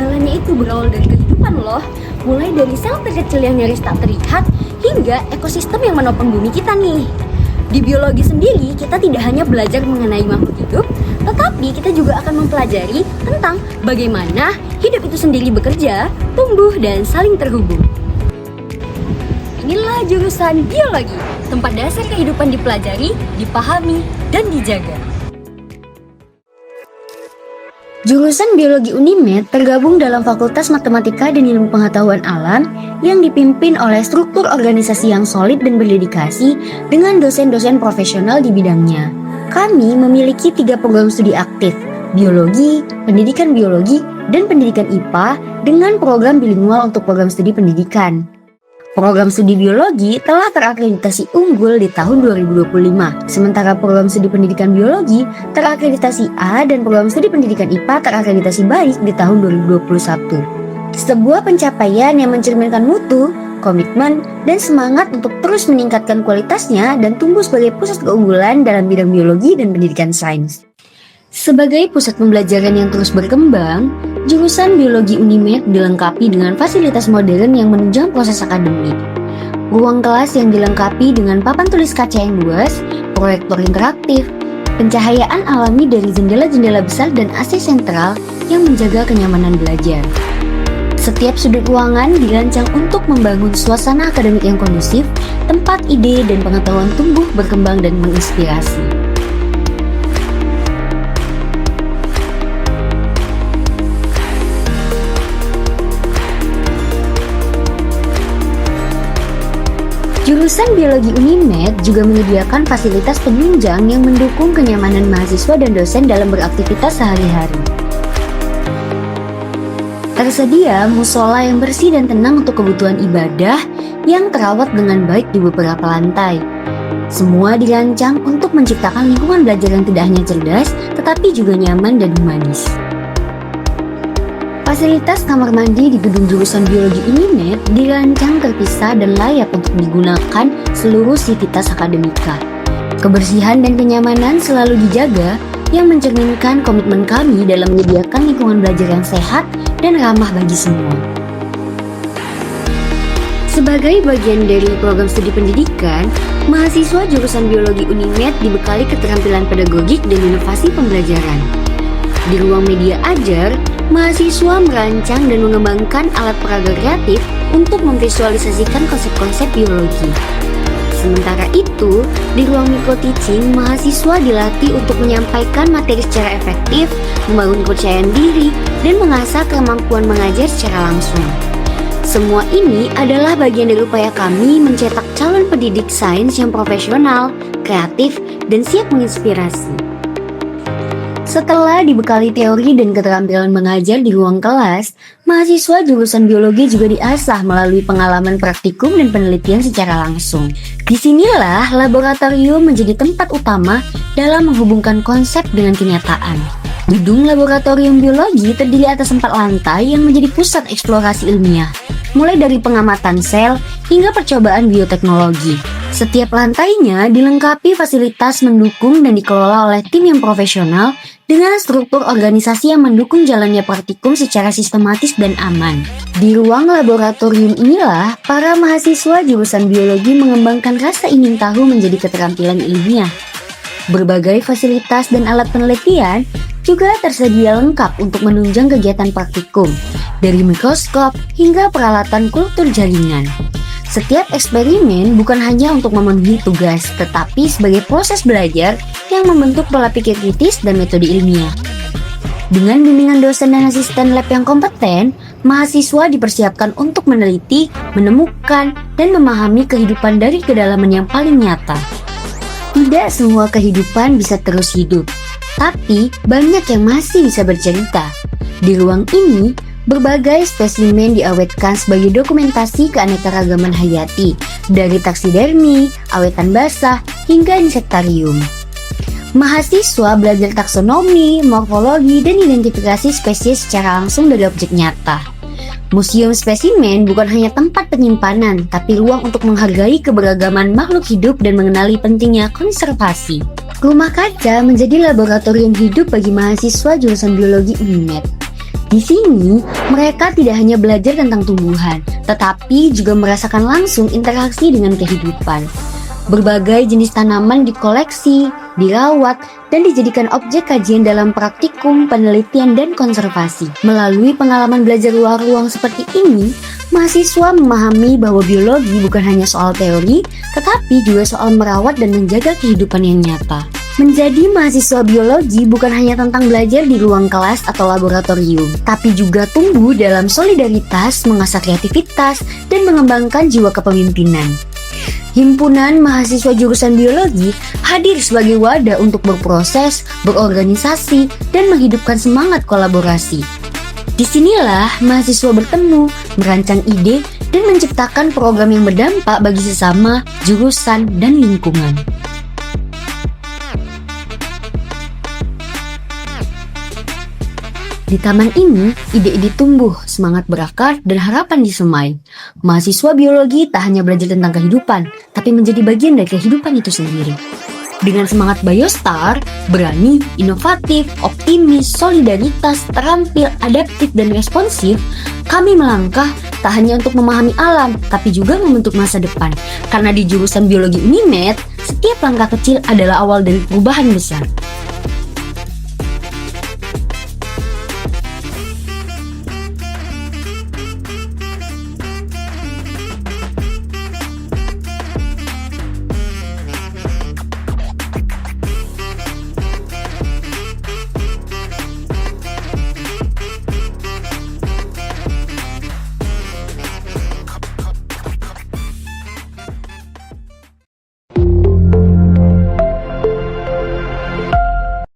segalanya itu berawal dari kehidupan loh. Mulai dari sel terkecil yang nyaris tak terlihat, hingga ekosistem yang menopang bumi kita nih. Di biologi sendiri, kita tidak hanya belajar mengenai makhluk hidup, tetapi kita juga akan mempelajari tentang bagaimana hidup itu sendiri bekerja, tumbuh, dan saling terhubung. Inilah jurusan biologi, tempat dasar kehidupan dipelajari, dipahami, dan dijaga. Jurusan Biologi Unimed tergabung dalam Fakultas Matematika dan Ilmu Pengetahuan Alam yang dipimpin oleh struktur organisasi yang solid dan berdedikasi dengan dosen-dosen profesional di bidangnya. Kami memiliki 3 program studi aktif, Biologi, Pendidikan Biologi, dan Pendidikan IPA dengan program bilingual untuk program studi pendidikan. Program studi biologi telah terakreditasi unggul di tahun 2025, sementara program studi pendidikan biologi terakreditasi A dan program studi pendidikan IPA terakreditasi baik di tahun 2021. Sebuah pencapaian yang mencerminkan mutu, komitmen, dan semangat untuk terus meningkatkan kualitasnya dan tumbuh sebagai pusat keunggulan dalam bidang biologi dan pendidikan sains. Sebagai pusat pembelajaran yang terus berkembang, jurusan Biologi Unimed dilengkapi dengan fasilitas modern yang menunjang proses akademik. Ruang kelas yang dilengkapi dengan papan tulis kaca yang luas, proyektor interaktif, pencahayaan alami dari jendela-jendela besar dan AC sentral yang menjaga kenyamanan belajar. Setiap sudut ruangan dirancang untuk membangun suasana akademik yang kondusif, tempat ide dan pengetahuan tumbuh berkembang dan menginspirasi. Jurusan Biologi Unimed juga menyediakan fasilitas penunjang yang mendukung kenyamanan mahasiswa dan dosen dalam beraktivitas sehari-hari. Tersedia musola yang bersih dan tenang untuk kebutuhan ibadah yang terawat dengan baik di beberapa lantai. Semua dirancang untuk menciptakan lingkungan belajar yang tidak hanya cerdas, tetapi juga nyaman dan humanis. Fasilitas kamar mandi di gedung jurusan Biologi Unimed dirancang terpisah dan layak untuk digunakan seluruh sivitas akademika. Kebersihan dan kenyamanan selalu dijaga yang mencerminkan komitmen kami dalam menyediakan lingkungan belajar yang sehat dan ramah bagi semua. Sebagai bagian dari program studi pendidikan, mahasiswa jurusan Biologi Unimed dibekali keterampilan pedagogik dan inovasi pembelajaran. Di ruang media ajar, mahasiswa merancang dan mengembangkan alat peraga kreatif untuk memvisualisasikan konsep-konsep biologi. Sementara itu, di ruang micro-teaching, mahasiswa dilatih untuk menyampaikan materi secara efektif, membangun kepercayaan diri, dan mengasah kemampuan mengajar secara langsung. Semua ini adalah bagian dari upaya kami mencetak calon pendidik sains yang profesional, kreatif, dan siap menginspirasi. Setelah dibekali teori dan keterampilan mengajar di ruang kelas, mahasiswa jurusan biologi juga diasah melalui pengalaman praktikum dan penelitian secara langsung. Disinilah laboratorium menjadi tempat utama dalam menghubungkan konsep dengan kenyataan. Gedung laboratorium biologi terdiri atas 4 lantai yang menjadi pusat eksplorasi ilmiah, mulai dari pengamatan sel hingga percobaan bioteknologi. Setiap lantainya dilengkapi fasilitas mendukung dan dikelola oleh tim yang profesional dengan struktur organisasi yang mendukung jalannya praktikum secara sistematis dan aman. Di ruang laboratorium inilah, para mahasiswa jurusan biologi mengembangkan rasa ingin tahu menjadi keterampilan ilmiah. Berbagai fasilitas dan alat penelitian juga tersedia lengkap untuk menunjang kegiatan praktikum, dari mikroskop hingga peralatan kultur jaringan. Setiap eksperimen bukan hanya untuk memenuhi tugas, tetapi sebagai proses belajar yang membentuk pola pikir kritis dan metode ilmiah. Dengan bimbingan dosen dan asisten lab yang kompeten, mahasiswa dipersiapkan untuk meneliti, menemukan, dan memahami kehidupan dari kedalaman yang paling nyata. Tidak semua kehidupan bisa terus hidup, tapi banyak yang masih bisa bercerita. Di ruang ini, berbagai spesimen diawetkan sebagai dokumentasi keanekaragaman hayati, dari taksidermi, awetan basah, hingga insektarium. Mahasiswa belajar taksonomi, morfologi, dan identifikasi spesies secara langsung dari objek nyata. Museum spesimen bukan hanya tempat penyimpanan, tapi ruang untuk menghargai keberagaman makhluk hidup dan mengenali pentingnya konservasi. Rumah kaca menjadi laboratorium hidup bagi mahasiswa jurusan biologi Unimed. Di sini, mereka tidak hanya belajar tentang tumbuhan, tetapi juga merasakan langsung interaksi dengan kehidupan. Berbagai jenis tanaman dikoleksi, dirawat, dan dijadikan objek kajian dalam praktikum, penelitian, dan konservasi. Melalui pengalaman belajar luar ruang seperti ini, mahasiswa memahami bahwa biologi bukan hanya soal teori, tetapi juga soal merawat dan menjaga kehidupan yang nyata. Menjadi mahasiswa biologi bukan hanya tentang belajar di ruang kelas atau laboratorium, tapi juga tumbuh dalam solidaritas, mengasah kreativitas, dan mengembangkan jiwa kepemimpinan. Himpunan mahasiswa jurusan biologi hadir sebagai wadah untuk berproses, berorganisasi, dan menghidupkan semangat kolaborasi. Disinilah mahasiswa bertemu, merancang ide, dan menciptakan program yang berdampak bagi sesama, jurusan, dan lingkungan. Di taman ini, ide-ide tumbuh, semangat berakar, dan harapan disemai. Mahasiswa biologi tak hanya belajar tentang kehidupan, tapi menjadi bagian dari kehidupan itu sendiri. Dengan semangat Biostar, berani, inovatif, optimis, solidaritas, terampil, adaptif, dan responsif, kami melangkah tak hanya untuk memahami alam, tapi juga membentuk masa depan. Karena di jurusan biologi Unimed, setiap langkah kecil adalah awal dari perubahan besar.